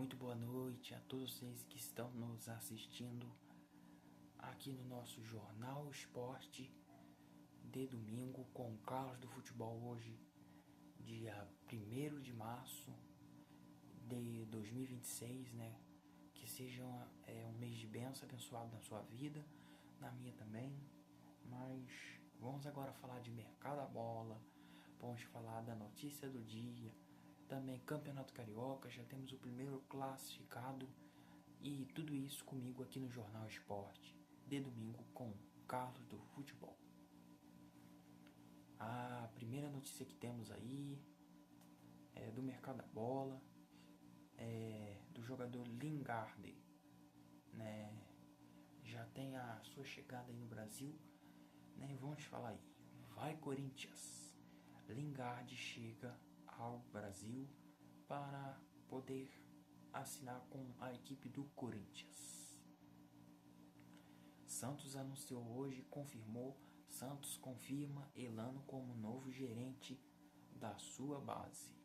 Muito boa noite a todos vocês que estão nos assistindo aqui no nosso Jornal Esporte de domingo com o Carlos do Futebol. Hoje, dia 1º de março de 2026, né? Que seja um mês de bênção abençoado na sua vida, na minha também. Mas vamos agora falar de mercado da bola, vamos falar da notícia do dia, também Campeonato Carioca, já temos o primeiro classificado e tudo isso comigo aqui no Jornal Esporte, de domingo com Carlos do Futebol. A primeira notícia que temos aí é do mercado da bola, do jogador Lingard, né? Já tem a sua chegada aí no Brasil, né? Vamos falar aí, vai Corinthians! Lingard chega ao Brasil para poder assinar com a equipe do Corinthians. Santos anunciou hoje, Santos confirma Elano como novo gerente da sua base.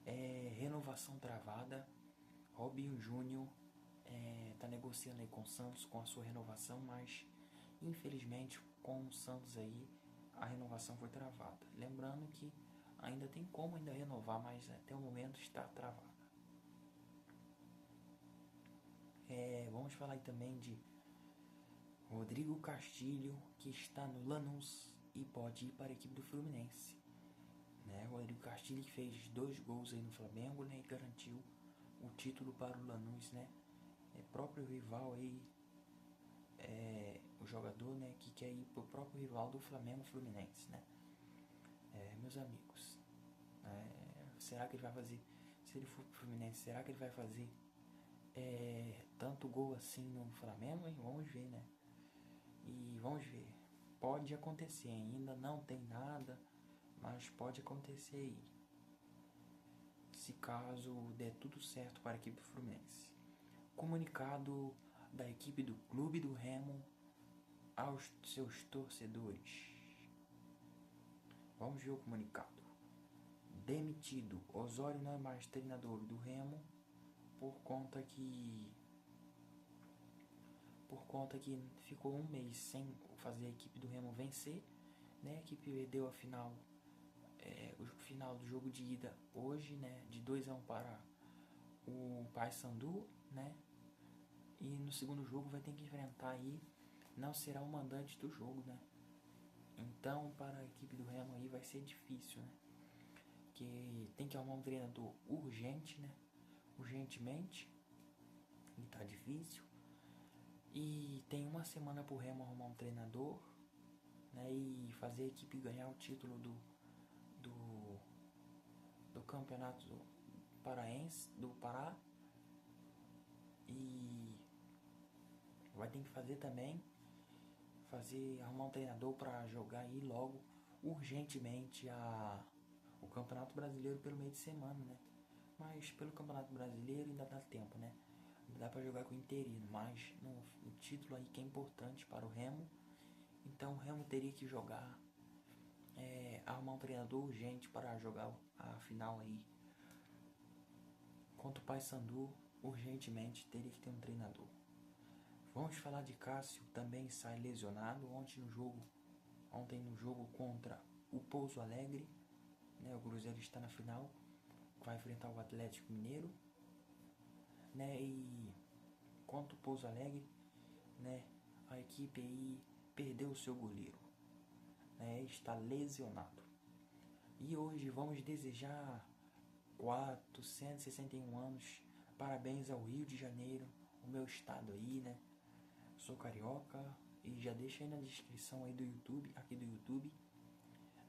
Renovação travada, Robinho Júnior está negociando aí com o Santos com a sua renovação, mas infelizmente com o Santos aí a renovação foi travada. Lembrando que ainda tem como ainda renovar, mas até o momento está travada. Vamos falar aí também de Rodrigo Castilho, que está no Lanús e pode ir para a equipe do Fluminense. Rodrigo Castilho que fez 2 gols aí no Flamengo, né, e garantiu o título para o Lanús, né? Próprio rival aí, o jogador, né, que quer ir para o próprio rival do Flamengo, Fluminense, né? Meus amigos, será que ele vai fazer, se ele for para o Fluminense, será que ele vai fazer tanto gol assim no Flamengo, hein? Vamos ver, né? E vamos ver, pode acontecer, ainda não tem nada, mas pode acontecer aí, se caso der tudo certo para a equipe Fluminense. Comunicado da equipe do Clube do Remo aos seus torcedores. Vamos ver o comunicado. Demitido, Osório não é mais treinador do Remo por conta que ficou um mês sem fazer a equipe do Remo vencer, né? A equipe perdeu a final, o final do jogo de ida hoje, né? De 2-1 para o Paysandu, né? E no segundo jogo vai ter que enfrentar aí, não será o mandante do jogo, né? Então para a equipe do Remo aí vai ser difícil, né? Que tem que arrumar um treinador urgente, né? Urgentemente, e tá difícil. E tem uma semana pro Remo arrumar um treinador, né? E fazer a equipe ganhar o título do campeonato paraense, do Pará. E vai ter que fazer também, arrumar um treinador para jogar aí logo, urgentemente, o Campeonato Brasileiro pelo meio de semana, né? Mas pelo Campeonato Brasileiro ainda dá tempo, né? Dá para jogar com o interino, mas no título aí que é importante para o Remo. Então o Remo teria que jogar, arrumar um treinador urgente para jogar a final aí contra o Paysandu. Urgentemente teria que ter um treinador. Vamos falar de Cássio, também sai lesionado ontem no jogo contra o Pouso Alegre, né? O Cruzeiro está na final, vai enfrentar o Atlético Mineiro, né? E contra o Pouso Alegre, né? A equipe aí perdeu o seu goleiro, né? Está lesionado. E hoje vamos desejar 461 anos, parabéns ao Rio de Janeiro, o meu estado aí, né? Sou carioca e já deixa aí na descrição aí do YouTube, aqui do YouTube,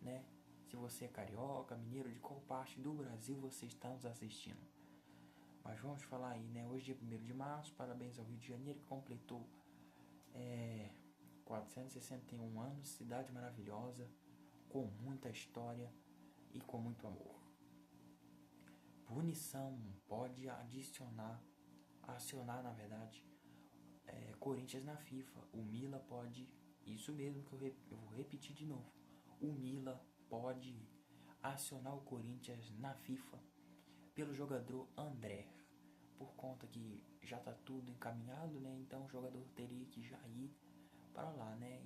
né? Se você é carioca, mineiro, de qual parte do Brasil você está nos assistindo. Mas vamos falar aí, né? Hoje dia 1º de março, parabéns ao Rio de Janeiro que completou 461 anos, cidade maravilhosa, com muita história e com muito amor. Punição pode acionar na verdade, Corinthians na FIFA. O Mila pode, isso mesmo que eu vou repetir de novo, o Mila pode acionar o Corinthians na FIFA pelo jogador André, por conta que já está tudo encaminhado, né? Então o jogador teria que já ir para lá, né?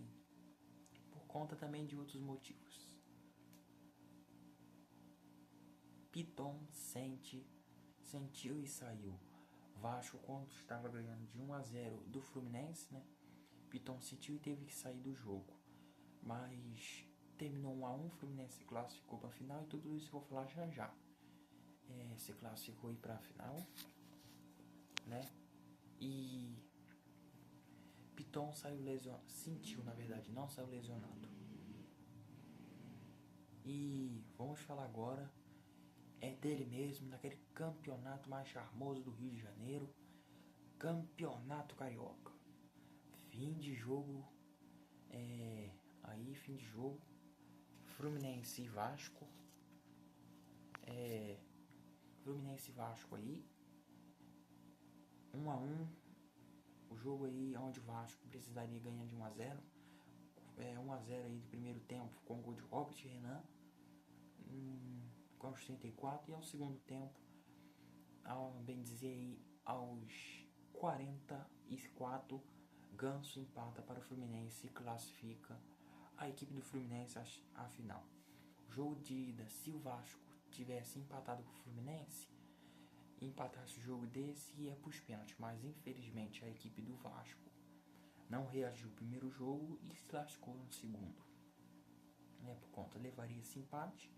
E por conta também de outros motivos. Piton sentiu e saiu. Vasco, quando estava ganhando de 1-0 do Fluminense, né? Piton sentiu e teve que sair do jogo. Mas terminou 1-1, Fluminense se classificou para a final e tudo isso eu vou falar já já. Se classificou aí para a final, né? E Piton saiu lesionado, sentiu na verdade, não saiu lesionado. E vamos falar agora dele mesmo, naquele campeonato mais charmoso do Rio de Janeiro, Campeonato Carioca. Fim de jogo, fim de jogo, Fluminense e Vasco, Fluminense e Vasco aí, 1-1, o jogo aí onde o Vasco precisaria ganhar de 1-0, 1-0 aí do primeiro tempo com o gol de Robert Renan, com os 34, e ao segundo tempo, bem dizer aí, aos 44, Ganso empata para o Fluminense e classifica a equipe do Fluminense à final. O jogo de ida, se o Vasco tivesse empatado com o Fluminense, empatasse o jogo desse e ia para os pênaltis, mas infelizmente a equipe do Vasco não reagiu no primeiro jogo e se lascou no segundo, né? Por conta, levaria esse empate,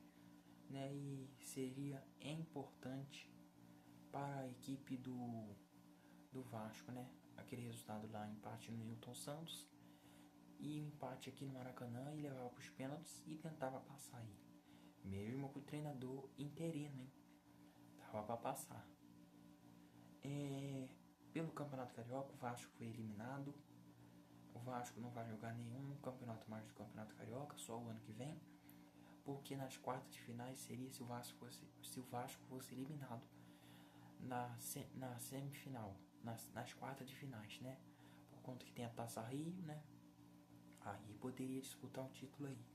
né? E seria importante para a equipe do Vasco, né? Aquele resultado lá, empate no Newton Santos e um empate aqui no Maracanã, e levava para os pênaltis e tentava passar aí, mesmo com o treinador interino, hein? Dava para passar. Pelo Campeonato Carioca, o Vasco foi eliminado. O Vasco não vai jogar nenhum campeonato mais do Campeonato Carioca, só o ano que vem, porque nas quartas de finais seria se o Vasco fosse eliminado na semifinal, nas quartas de finais, né? Por conta que tem a Taça Rio, né? Aí poderia disputar um título aí.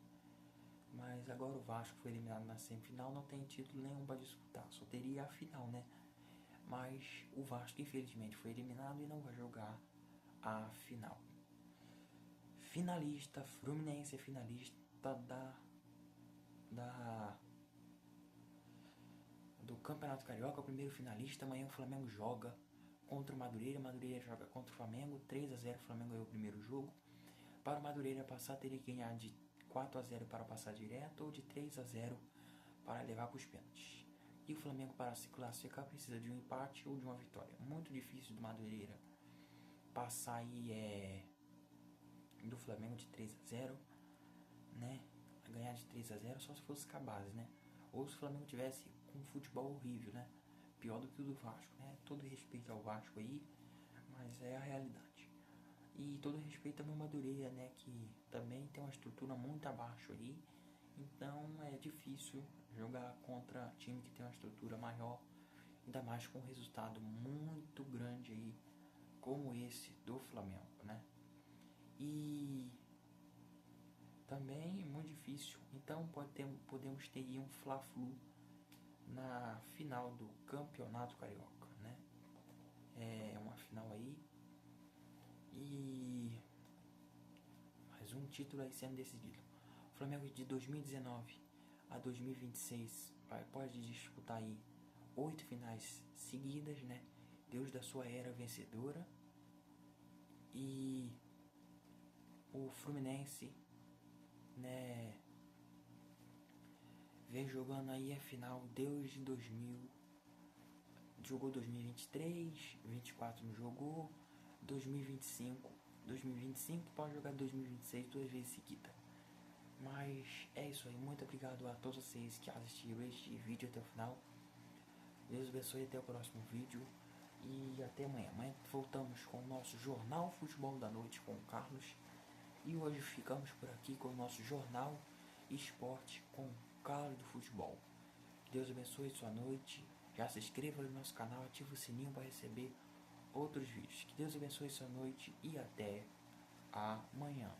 Mas agora o Vasco foi eliminado na semifinal, não tem título nenhum para disputar, só teria a final, né? Mas o Vasco infelizmente foi eliminado e não vai jogar a final. Finalista, Fluminense é finalista do Campeonato Carioca, o primeiro finalista. Amanhã o Flamengo joga contra o Madureira joga contra o Flamengo, 3-0, o Flamengo ganhou o primeiro jogo. Para o Madureira passar, teria que ganhar de 4-0 para passar direto ou de 3-0 para levar para os pênaltis. E o Flamengo, para se classificar, precisa de um empate ou de uma vitória. Muito difícil do Madureira passar aí do Flamengo de 3-0, né? Ganhar de 3-0 só se fosse Cabaz, né? Ou se o Flamengo tivesse um futebol horrível, né? Pior do que o do Vasco, né? Todo respeito ao Vasco aí, mas é a realidade. E todo respeito também ao Madureira, né? Que também tem uma estrutura muito abaixo ali. Então é difícil jogar contra time que tem uma estrutura maior, ainda mais com um resultado muito grande aí, como esse do Flamengo, né? E também muito difícil. Então podemos ter aí um Fla-Flu na final do Campeonato Carioca, né? É uma final aí. E mais um título aí sendo decidido. O Flamengo de 2019 a 2026 pode disputar aí 8 finais seguidas, né? Deus da sua era vencedora. E o Fluminense, né, vem jogando aí a final desde 2000. Jogou 2023, 24 não jogou, 2025 pode jogar 2026 2 vezes seguida. Mas é isso aí, muito obrigado a todos vocês que assistiram este vídeo até o final. Deus abençoe, até o próximo vídeo e até amanhã. Amanhã voltamos com o nosso Jornal Futebol da Noite com o Carlos. E hoje ficamos por aqui com o nosso Jornal Esporte com o Carlos do Futebol. Deus abençoe sua noite. Já se inscreva no nosso canal, ative o sininho para receber outros vídeos. Que Deus abençoe sua noite e até amanhã.